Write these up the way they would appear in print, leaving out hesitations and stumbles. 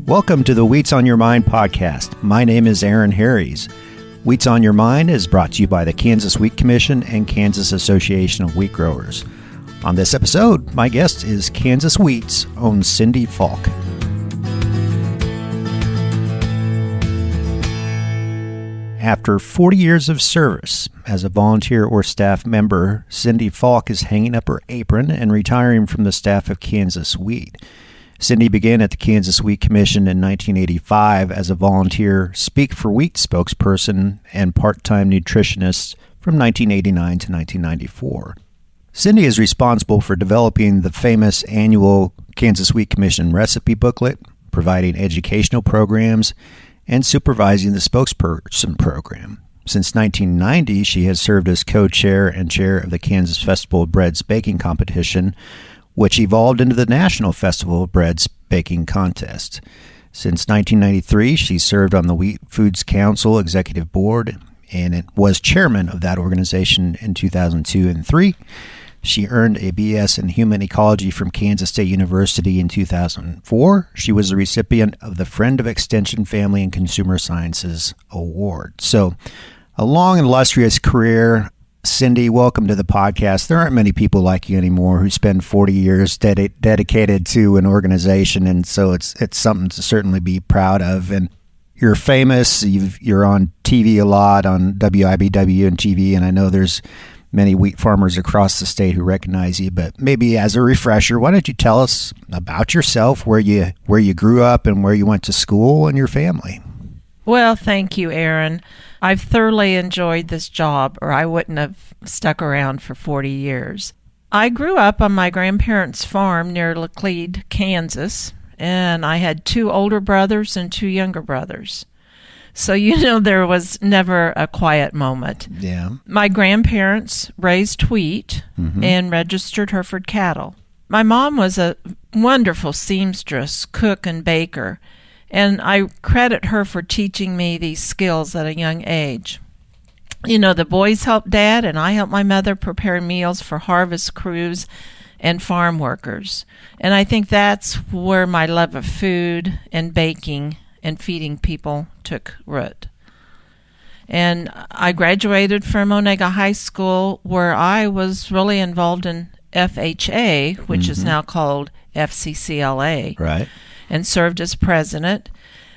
Welcome to the Wheats on Your Mind podcast. My name is Aaron Harries. Wheats on Your Mind is brought to you by the Kansas Wheat Commission and Kansas Association of Wheat Growers. On this episode, my guest is Kansas Wheat's own Cindy Falk. After 40 years of service as a volunteer or staff member, Cindy Falk is hanging up her apron and retiring from the staff of Kansas Wheat. Cindy began at the Kansas Wheat Commission in 1985 as a volunteer Speak for Wheat spokesperson and part-time nutritionist from 1989 to 1994. Cindy is responsible for developing the famous annual Kansas Wheat Commission recipe booklet, providing educational programs, and supervising the spokesperson program. Since 1990, she has served as co-chair and chair of the Kansas Festival of Bread's baking competition, which evolved into the National Festival of Bread's Baking Contest. Since 1993, she served on the Wheat Foods Council Executive Board, and it was chairman of that organization in 2002 and 2003. She earned a BS in Human Ecology from Kansas State University in 2004. She was the recipient of the Friend of Extension Family and Consumer Sciences Award. So, a long and illustrious career. Cindy, welcome to the podcast. There aren't many people like you anymore who spend 40 years dedicated to an organization, and so it's something to certainly be proud of. And you're famous. You're on TV a lot, on WIBW and TV, and I know there's many wheat farmers across the state who recognize you. But maybe as a refresher, why don't you tell us about yourself, where you grew up and where you went to school and your family? Well, thank you, Aaron. I've thoroughly enjoyed this job, or I wouldn't have stuck around for 40 years. I grew up on my grandparents' farm near Laclede, Kansas, and I had 2 older brothers and 2 younger brothers. So, there was never a quiet moment. Yeah. My grandparents raised wheat and registered Hereford cattle. My mom was a wonderful seamstress, cook, and baker, and I credit her for teaching me these skills at a young age. The boys helped Dad, and I helped my mother prepare meals for harvest crews and farm workers. And I think that's where my love of food and baking and feeding people took root. And I graduated from Onega High School, where I was really involved in FHA, which is now called FCCLA. Right. And served as president.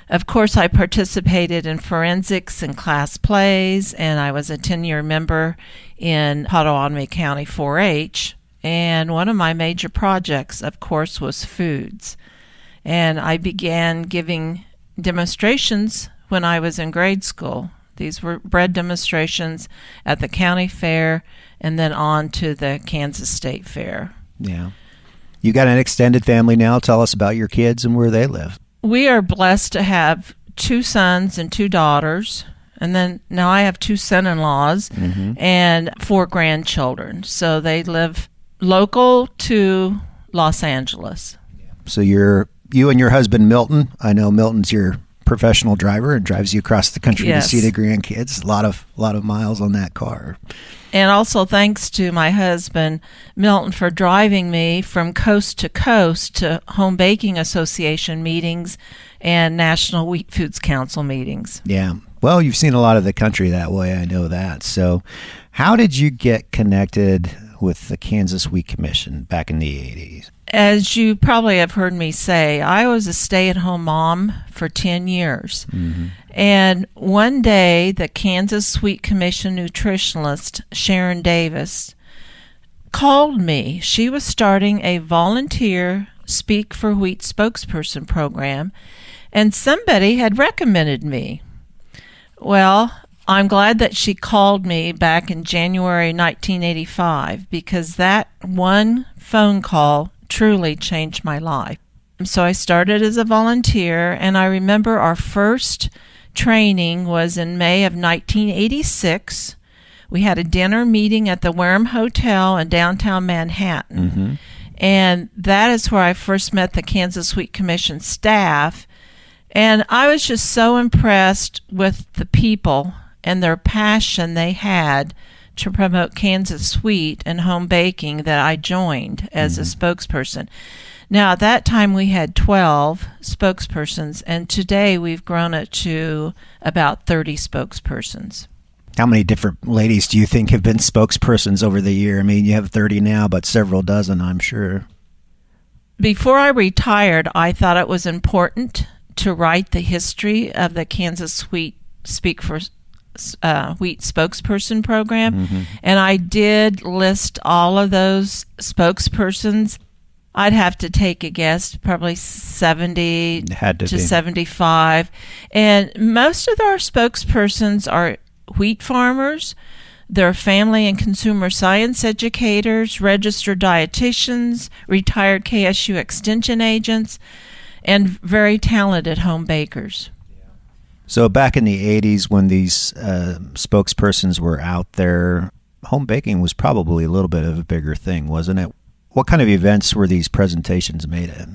Of course, I participated in forensics and class plays, and I was a 10-year member in Potawatomi County 4-H. And one of my major projects, of course, was foods. And I began giving demonstrations when I was in grade school. These were bread demonstrations at the county fair and then on to the Kansas State Fair. Yeah. You got an extended family now. Tell us about your kids and where they live. We are blessed to have 2 sons and 2 daughters. And then now I have 2 son-in-laws and 4 grandchildren. So they live local to Los Angeles. So you and your husband, Milton. I know Milton's your professional driver and drives you across the country to see the grandkids. A lot of miles on that car. And also thanks to my husband, Milton, for driving me from coast to coast to Home Baking Association meetings and National Wheat Foods Council meetings. Yeah. Well, you've seen a lot of the country that way. I know that. So how did you get connected with the Kansas Wheat Commission back in the 80s? As you probably have heard me say, I was a stay-at-home mom for 10 years. And one day, the Kansas Wheat Commission nutritionist, Sharon Davis, called me. She was starting a volunteer Speak for Wheat spokesperson program, and somebody had recommended me. Well, I'm glad that she called me back in January 1985, because that one phone call truly changed my life. So I started as a volunteer, and I remember our first training was in May of 1986. We had a dinner meeting at the WOYM Hotel in downtown Manhattan. And that is where I first met the Kansas Wheat Commission staff. And I was just so impressed with the people and their passion they had to promote Kansas wheat and home baking that I joined as a spokesperson. Now, at that time, we had 12 spokespersons, and today we've grown it to about 30 spokespersons. How many different ladies do you think have been spokespersons over the year? I mean, you have 30 now, but several dozen, I'm sure. Before I retired, I thought it was important to write the history of the Kansas Wheat Speak for Wheat spokesperson program, and I did list all of those spokespersons. I'd have to take a guess, probably 70 to 75. And most of our spokespersons are wheat farmers, they're family and consumer science educators, registered dietitians, retired KSU extension agents, and very talented home bakers. So back in the 80s when these spokespersons were out there, home baking was probably a little bit of a bigger thing, wasn't it? What kind of events were these presentations made at?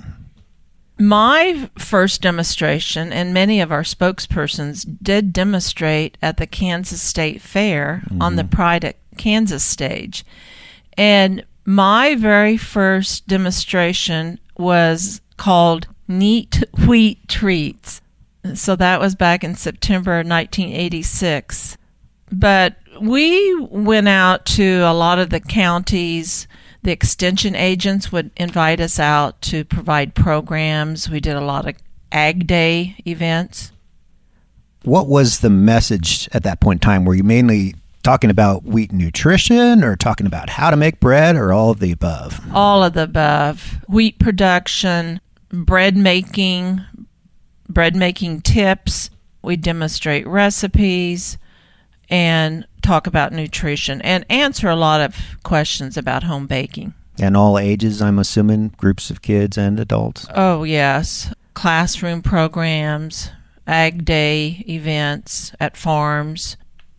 My first demonstration, and many of our spokespersons did demonstrate at the Kansas State Fair on the Pride at Kansas stage. And my very first demonstration was called Neat Wheat Treats. So that was back in September 1986. But we went out to a lot of the counties. The extension agents would invite us out to provide programs. We did a lot of Ag Day events. What was the message at that point in time? Were you mainly talking about wheat nutrition or talking about how to make bread or all of the above? All of the above. Wheat production, bread making tips. We demonstrate recipes and talk about nutrition and answer a lot of questions about home baking. And all ages, I'm assuming, groups of kids and adults? Oh, yes. Classroom programs, Ag Day events at farms,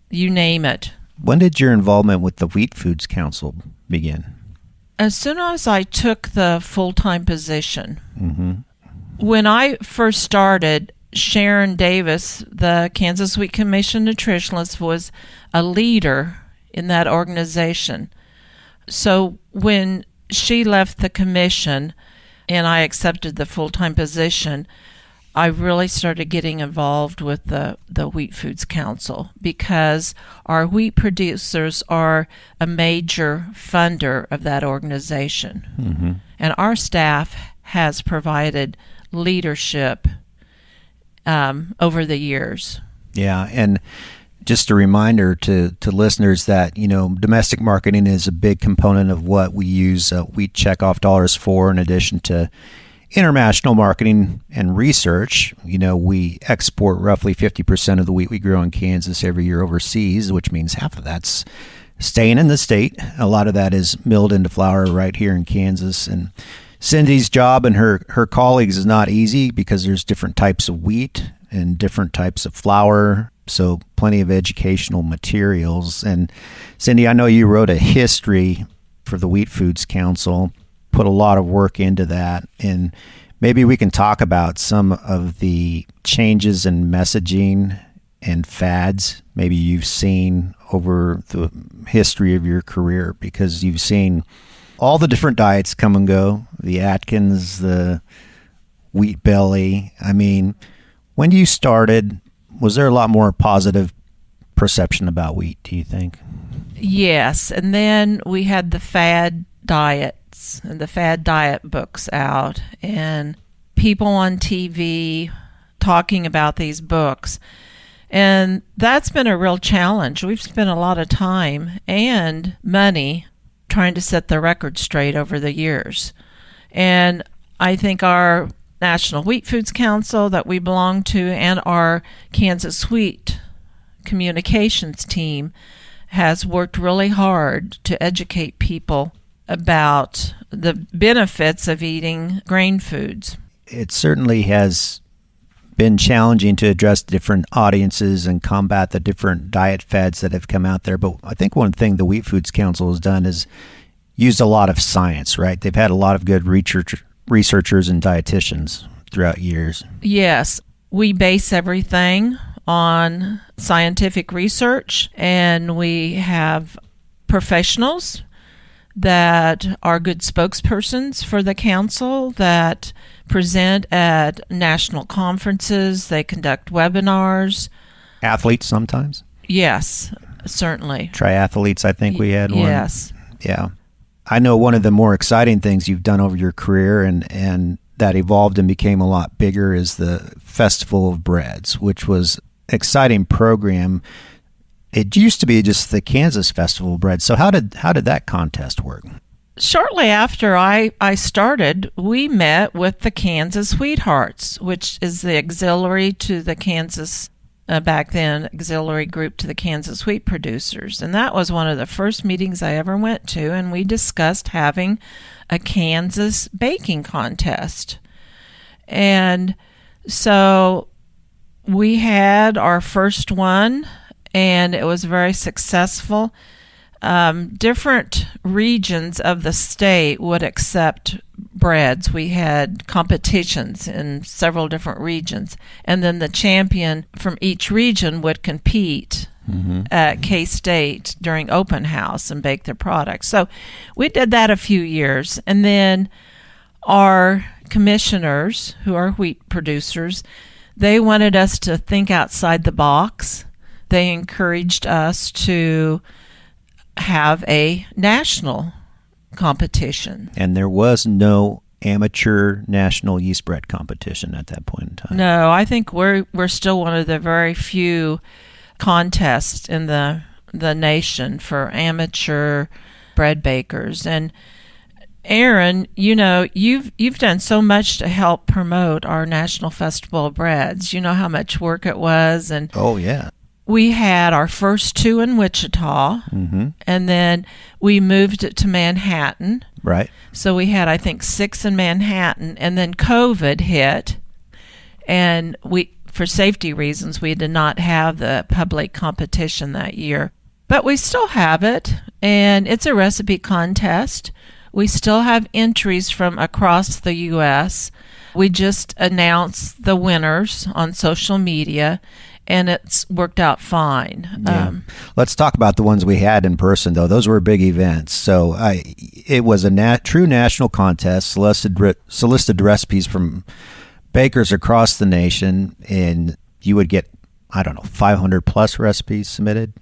you name it. When did your involvement with the Wheat Foods Council begin? As soon as I took the full-time position. When I first started, Sharon Davis, the Kansas Wheat Commission nutritionist, was a leader in that organization. So when she left the commission and I accepted the full-time position, I really started getting involved with the Wheat Foods Council because our wheat producers are a major funder of that organization. And our staff has provided leadership over the years. Yeah, and just a reminder to listeners that, domestic marketing is a big component of what we use wheat checkoff dollars for, in addition to international marketing and research. We export roughly 50% of the wheat we grow in Kansas every year overseas, which means half of that's staying in the state. A lot of that is milled into flour right here in Kansas. And Cindy's job and her colleagues is not easy because there's different types of wheat and different types of flour, so plenty of educational materials. And Cindy, I know you wrote a history for the Wheat Foods Council, put a lot of work into that, and maybe we can talk about some of the changes in messaging and fads maybe you've seen over the history of your career, because you've seen all the different diets come and go, the Atkins, the wheat belly. I mean, when you started, was there a lot more positive perception about wheat, do you think? Yes, and then we had the fad diets and the fad diet books out, and people on TV talking about these books. And that's been a real challenge. We've spent a lot of time and money trying to set the record straight over the years. And I think our National Wheat Foods Council that we belong to and our Kansas Wheat communications team has worked really hard to educate people about the benefits of eating grain foods. It certainly has been challenging to address different audiences and combat the different diet fads that have come out there. But I think one thing the Wheat Foods Council has done is used a lot of science, right? They've had a lot of good researchers and dietitians throughout years. Yes, we base everything on scientific research, and we have professionals that are good spokespersons for the council, that present at national conferences. They conduct webinars. Athletes sometimes? Yes, certainly. Triathletes, I think we had one. Yes. Yeah. I know one of the more exciting things you've done over your career and that evolved and became a lot bigger is the Festival of Breads, which was an exciting program. It used to be just the Kansas Festival of Bread. So how did that contest work? Shortly after I started, we met with the Kansas Sweethearts, which is the auxiliary to the Kansas, back then, auxiliary group to the Kansas wheat producers. And that was one of the first meetings I ever went to, and we discussed having a Kansas baking contest. And so we had our first one, and it was very successful. Different regions of the state would accept breads. We had competitions in several different regions, and then the champion from each region would compete at K-State during open house and bake their products. So we did that a few years, and then our commissioners, who are wheat producers, they wanted us to think outside the box. They encouraged us to have a national competition. And there was no amateur national yeast bread competition at that point in time. No, I think we're still one of the very few contests in the nation for amateur bread bakers. And Aaron, you've done so much to help promote our National Festival of Breads. You know how much work it was. And oh, yeah. We had our first two in Wichita, and then we moved it to Manhattan. Right. So we had, I think, 6 in Manhattan, and then COVID hit, and for safety reasons, we did not have the public competition that year. But we still have it, and it's a recipe contest. We still have entries from across the U.S. We just announced the winners on social media, and it's worked out fine. Yeah. Let's talk about the ones we had in person, though. Those were big events. So it was a true national contest, solicited recipes from bakers across the nation, and you would get, 500 plus recipes submitted.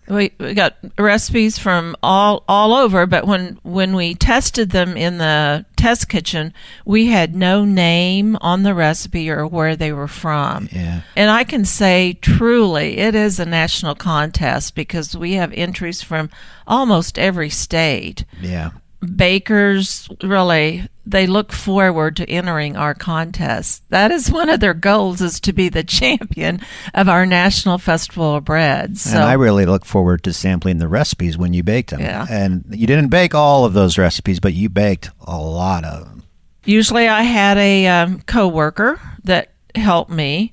We got recipes from all over, but when we tested them in the test kitchen, we had no name on the recipe or where they were from. Yeah. And I can say truly it is a national contest because we have entries from almost every state. Yeah. Bakers, really, they look forward to entering our contest. That is one of their goals, is to be the champion of our National Festival of Bread. So, and I really look forward to sampling the recipes when you baked them. Yeah. And you didn't bake all of those recipes, but you baked a lot of them. Usually I had a coworker that helped me,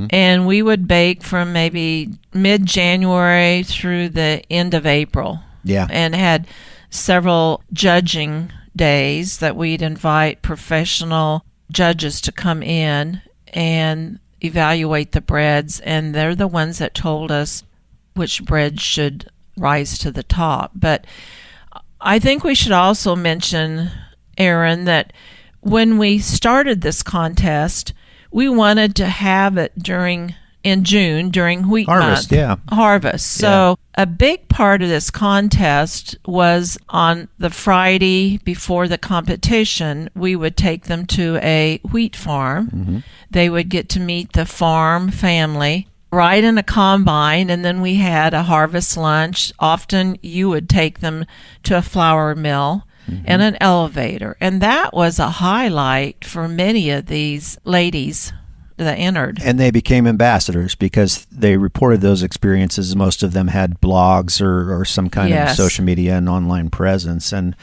and we would bake from maybe mid-January through the end of April. Yeah. And had several judging days that we'd invite professional judges to come in and evaluate the breads, and they're the ones that told us which bread should rise to the top. But I think we should also mention, Aaron, that when we started this contest, we wanted to have it in June during wheat Harvest, month. yeah. Harvest. So a big part of this contest was on the Friday before the competition, we would take them to a wheat farm. They would get to meet the farm family, ride in a combine, and then we had a harvest lunch. Often you would take them to a flour mill and an elevator. And that was a highlight for many of these ladies that entered. And they became ambassadors because they reported those experiences. Most of them had blogs or some kind of social media and online presence. And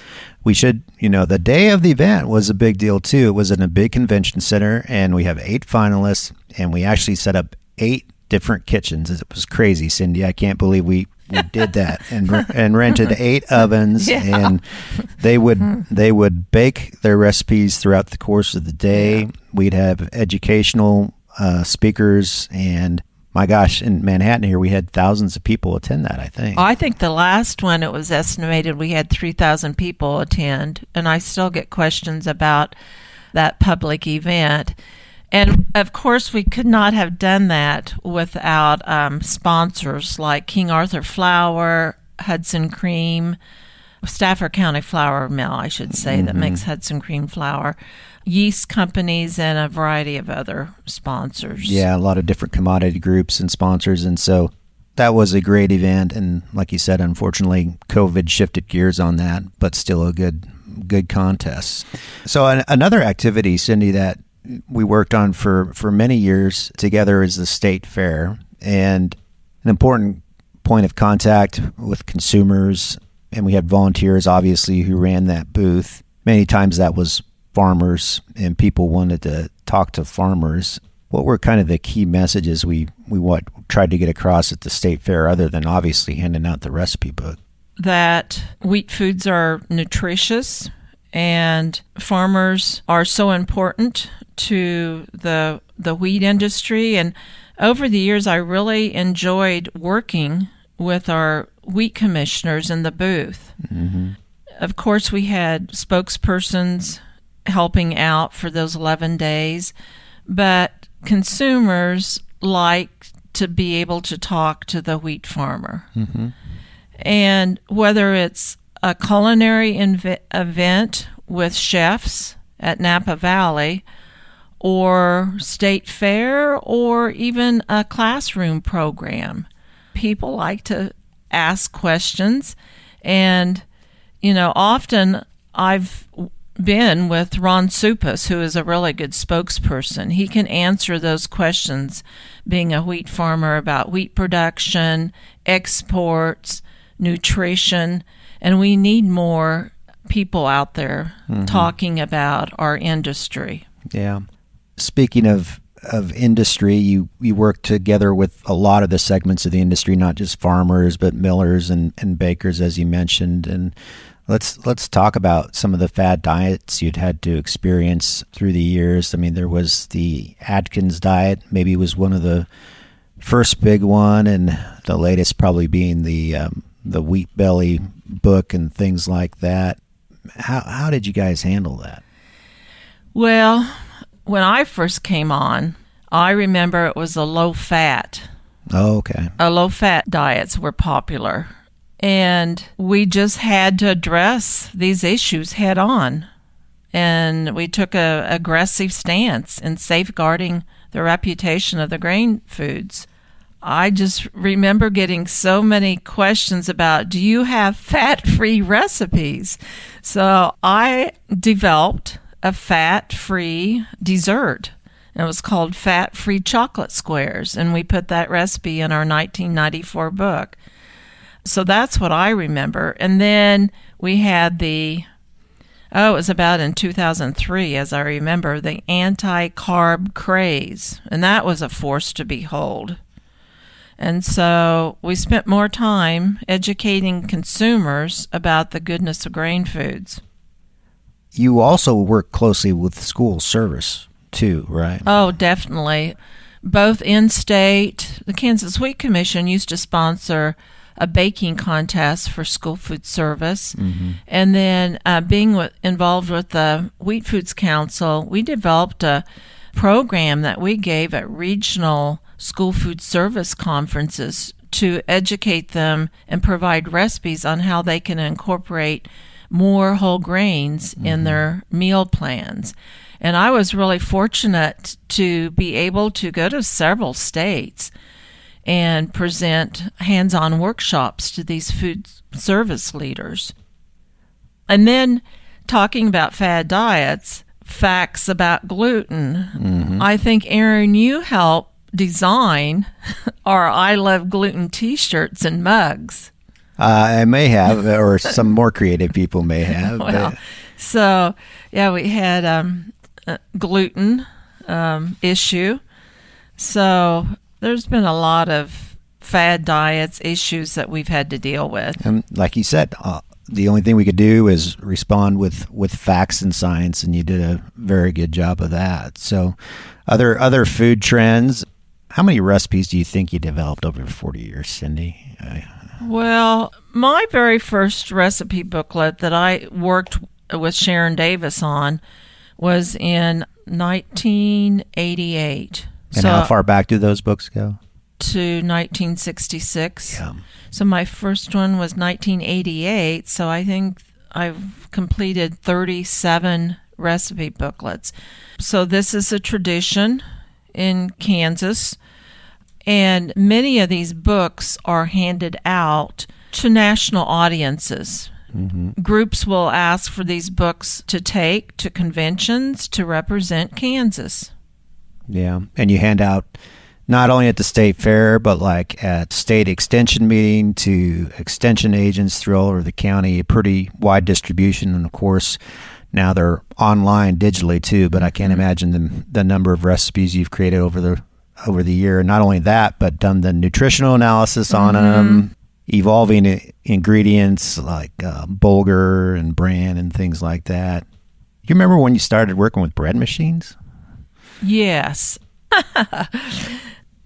we should, the day of the event was a big deal too. It was in a big convention center, and we have 8 finalists, and we actually set up 8 different kitchens. It was crazy, Cindy. I can't believe we did that and rented 8 ovens, and they would bake their recipes throughout the course of the day. We'd have educational speakers, and my gosh, in Manhattan here, we had thousands of people attend that, I think. I think the last one, it was estimated we had 3,000 people attend, and I still get questions about that public event. And of course, we could not have done that without sponsors like King Arthur Flour, Hudson Cream, Stafford County Flour Mill, I should say, that makes Hudson Cream flour, yeast companies, and a variety of other sponsors. Yeah, a lot of different commodity groups and sponsors. And so that was a great event. And like you said, unfortunately, COVID shifted gears on that, but still a good contest. So another activity, Cindy, that we worked on for many years together is the state fair. And an important point of contact with consumers, and we had volunteers, obviously, who ran that booth. Many times that was farmers, and people wanted to talk to farmers. What were kind of the key messages we tried to get across at the state fair, other than obviously handing out the recipe book? That wheat foods are nutritious, and farmers are so important to the wheat industry. And over the years, I really enjoyed working with our wheat commissioners in the booth. Of course, we had spokespersons helping out for those 11 days, but consumers like to be able to talk to the wheat farmer. And whether it's a culinary event with chefs at Napa Valley, or state fair, or even a classroom program, people like to ask questions. And, often I've been with Ron Supas, who is a really good spokesperson. He can answer those questions, being a wheat farmer, about wheat production, exports, nutrition, and we need more people out there talking about our industry. Yeah. Speaking of industry, you work together with a lot of the segments of the industry, not just farmers, but millers and bakers, as you mentioned. And let's talk about some of the fad diets you'd had to experience through the years. I mean, there was the Atkins diet, maybe was one of the first big one, and the latest probably being the Wheat Belly book and things like that. How did you guys handle that? Well, when I first came on, I remember it was a low-fat. Oh, okay. Low-fat diets were popular, and we just had to address these issues head on. And we took an aggressive stance in safeguarding the reputation of the grain foods. I just remember getting so many questions about, do you have fat-free recipes? So I developed a fat-free dessert. It was called Fat-Free Chocolate Squares, and we put that recipe in our 1994 book. So that's what I remember. And then we had it was about in 2003, as I remember, the anti-carb craze, and that was a force to behold. And so we spent more time educating consumers about the goodness of grain foods. You also work closely with school service, too, right? Oh, definitely. Both in-state, the Kansas Wheat Commission used to sponsor a baking contest for school food service. And then being involved with the Wheat Foods Council, we developed a program that we gave at regional school food service conferences to educate them and provide recipes on how they can incorporate more whole grains in their meal plans. And I was really fortunate to be able to go to several states and present hands-on workshops to these food service leaders. And then talking about fad diets, facts about gluten. I think, Aaron, you helped design our I Love Gluten t-shirts and mugs. I may have, or some more creative people may have. Well, so, yeah, we had a gluten issue. So there's been a lot of fad diets issues that we've had to deal with. And like you said, the only thing we could do is respond with facts and science, and you did a very good job of that. So other food trends, How many recipes do you think you developed over 40 years, Cindy? Well, my very first recipe booklet that I worked with Sharon Davis on was in 1988. And how far back do those books go? To 1966. Yeah. So my first one was 1988, so I think I've completed 37 recipe booklets. So this is a tradition in Kansas, and many of these books are handed out to national audiences. Mm-hmm. Groups will ask for these books to take to conventions to represent Kansas. Yeah, and you hand out not only at the state fair, but like at state extension meeting to extension agents through all over the county, a pretty wide distribution. And of course, now they're online digitally too, but I can't imagine the number of recipes you've created over the year. Not only that, but done the nutritional analysis on them, evolving ingredients like bulgur and bran and things like that. You remember when you started working with bread machines? Yes.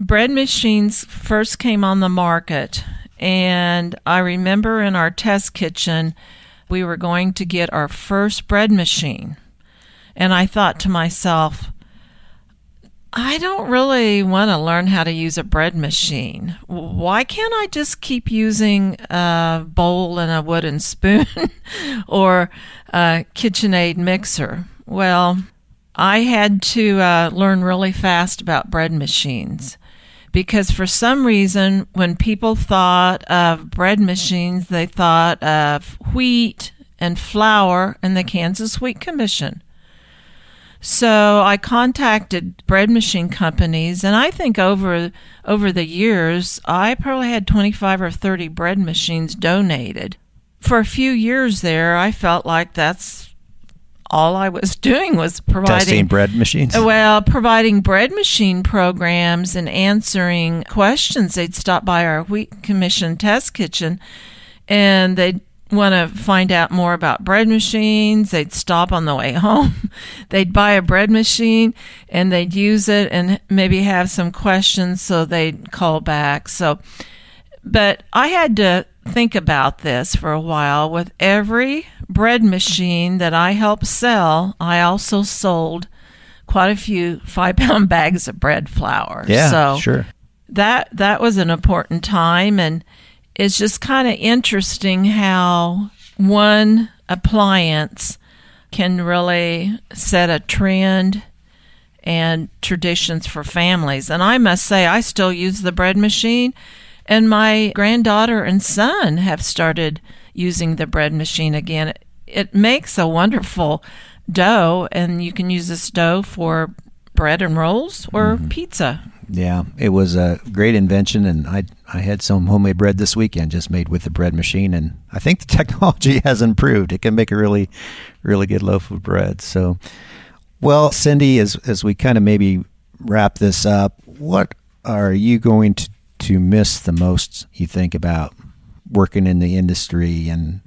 Bread machines first came on the market, and I remember in our test kitchen, we were going to get our first bread machine. And I thought to myself, I don't really want to learn how to use a bread machine. Why can't I just keep using a bowl and a wooden spoon or a KitchenAid mixer? Well, I had to learn really fast about bread machines, because for some reason, when people thought of bread machines, they thought of wheat and flour and the Kansas Wheat Commission. So I contacted bread machine companies, and I think over the years, I probably had 25 or 30 bread machines donated. For a few years there, I felt like that's all I was doing was testing bread machines. Well, providing bread machine programs and answering questions. They'd stop by our Wheat Commission test kitchen, and they'd want to find out more about bread machines. They'd stop on the way home. They'd buy a bread machine, and they'd use it and maybe have some questions, so they'd call back. But I had to think about this for a while. With every bread machine that I helped sell, I also sold quite a few 5-pound bags of bread flour. Yeah, so sure. That was an important time, and it's just kind of interesting how one appliance can really set a trend and traditions for families. And I must say, I still use the bread machine, and my granddaughter and son have started using the bread machine again. It makes a wonderful dough, and you can use this dough for bread and rolls or pizza. Yeah, it was a great invention, and I had some homemade bread this weekend just made with the bread machine, and I think the technology has improved. It can make a really, really good loaf of bread. So, well, Cindy, as we kind of maybe wrap this up, what are you going to miss the most, you think, about working in the industry and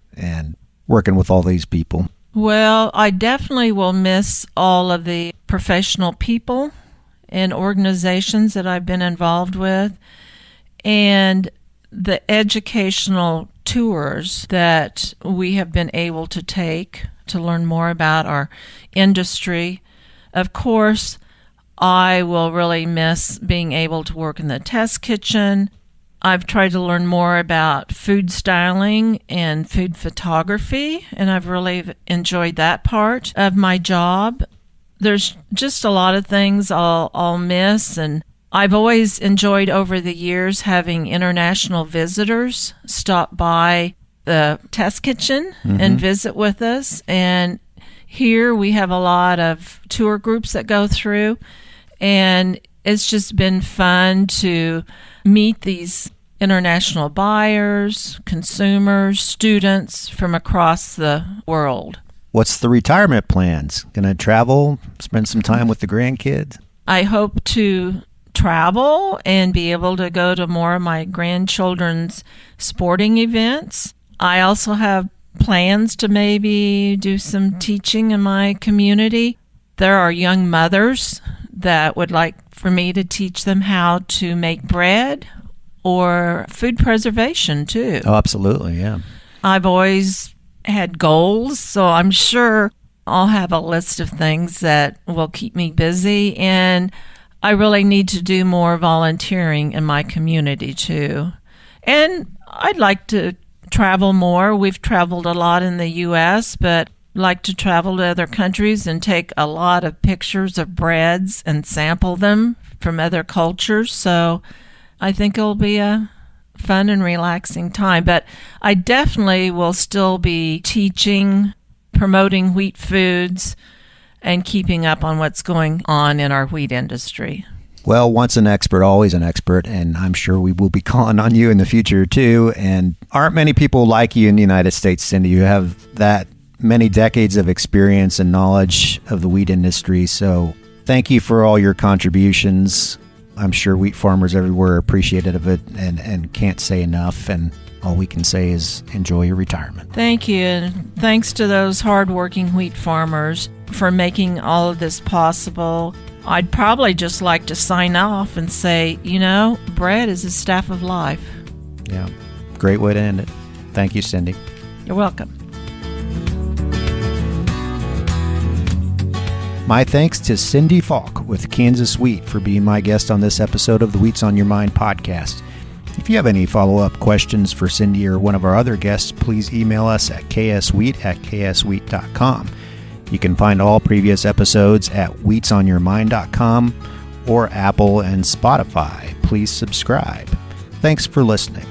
working with all these people? Well, I definitely will miss all of the professional people and organizations that I've been involved with, and the educational tours that we have been able to take to learn more about our industry. Of course, I will really miss being able to work in the test kitchen. I've tried to learn more about food styling and food photography, and I've really enjoyed that part of my job. There's just a lot of things I'll miss, and I've always enjoyed over the years having international visitors stop by the test kitchen and visit with us. And here we have a lot of tour groups that go through, and it's just been fun to meet these international buyers, consumers, students from across the world. What's the retirement plans? Going to travel, spend some time with the grandkids? I hope to travel and be able to go to more of my grandchildren's sporting events. I also have plans to maybe do some teaching in my community. There are young mothers that would like for me to teach them how to make bread or food preservation too. Oh, absolutely, yeah. I've always had goals, so I'm sure I'll have a list of things that will keep me busy, and I really need to do more volunteering in my community too. And I'd like to travel more. We've traveled a lot in the U.S., but like to travel to other countries and take a lot of pictures of breads and sample them from other cultures. So I think it'll be a fun and relaxing time. But I definitely will still be teaching, promoting wheat foods, and keeping up on what's going on in our wheat industry. Well, once an expert, always an expert, and I'm sure we will be calling on you in the future too. And aren't many people like you in the United States, Cindy? You have that many decades of experience and knowledge of the wheat industry. So thank you for all your contributions. I'm sure wheat farmers everywhere are appreciative of it and can't say enough. And all we can say is enjoy your retirement. Thank you. And thanks to those hardworking wheat farmers for making all of this possible. I'd probably just like to sign off and say, bread is a staff of life. Yeah, great way to end it. Thank you, Cindy. You're welcome. My thanks to Cindy Falk with Kansas Wheat for being my guest on this episode of the Wheats on Your Mind podcast. If you have any follow-up questions for Cindy or one of our other guests, please email us at kswheat@kswheat.com. You can find all previous episodes at wheatsonyourmind.com or Apple and Spotify. Please subscribe. Thanks for listening.